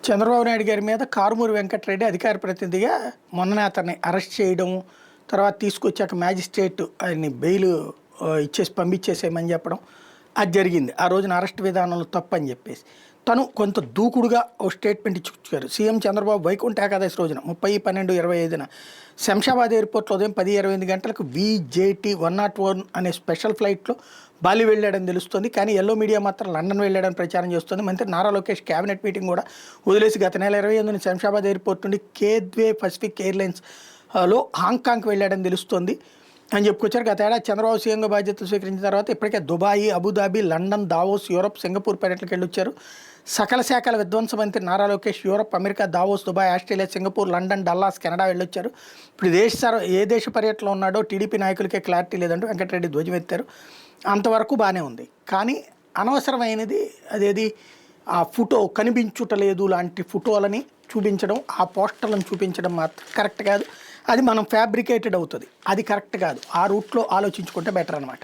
చంద్రబాబు నాయుడు గారి మీద కారుమూరి వెంకటరెడ్డి అధికార ప్రతినిధిగా మొన్ననే అతన్ని అరెస్ట్ చేయడం, తర్వాత తీసుకొచ్చాక మ్యాజిస్ట్రేట్ ఆయన్ని బెయిల్ ఇచ్చేసి పంపించేసేయమని చెప్పడం అది జరిగింది. ఆ రోజున అరెస్ట్ విధానంలో తప్పని చెప్పేసి తను కొంత దూకుడుగా ఓ స్టేట్మెంట్ ఇచ్చుకొచ్చారు. సీఎం చంద్రబాబు వైకుంఠ ఏకాదశి రోజున 30/12/25 శంషాబాద్ ఎయిర్పోర్ట్లో ఉదయం 10:28 గంటలకు VJT 101 అనే స్పెషల్ ఫ్లైట్లో బాలి వెళ్ళాడని తెలుస్తుంది. కానీ ఎల్లో మీడియా మాత్రం లండన్ వెళ్ళాడని ప్రచారం చేస్తుంది. మంత్రి నారా లోకేష్ క్యాబినెట్ మీటింగ్ కూడా వదిలేసి గత నెల 28న శంషాబాద్ ఎయిర్పోర్ట్ నుండి కేద్వే పసిఫిక్ ఎయిర్లైన్స్ లో హాంకాంగ్కి వెళ్ళాడని తెలుస్తోంది అని చెప్పుకొచ్చారు. గత ఏడాది చంద్రబాబు సీఎంగా బాధ్యతలు స్వీకరించిన తర్వాత ఇప్పటికే Dubai, Abu Dhabi, London, Davos, Europe, Singapore పర్యటనకు వెళ్ళొచ్చారు. సకల శాఖల విధ్వంస మంత్రి Nara Lokesh Europe, America, Davos, Dubai, Australia, Singapore, London, Dallas, Canada వెళ్ళొచ్చారు. ఇప్పుడు ఏ దేశ పర్యటనలో ఉన్నాడో టీడీపీ నాయకులకే క్లారిటీ లేదంటూ వెంకటరెడ్డి ధ్వజమెత్తారు. అంతవరకు బాగానే ఉంది, కానీ అనవసరమైనది అదేది ఆ ఫోటో కనిపించుటలేదు లాంటి ఫోటోలని చూపించడం, ఆ పోస్టర్లను చూపించడం మాత్రం కరెక్ట్ కాదు. అది మనం ఫ్యాబ్రికేటెడ్ అవుతుంది, అది కరెక్ట్ కాదు. ఆ రూట్లో ఆలోచించుకుంటే బెటర్ అనమాట.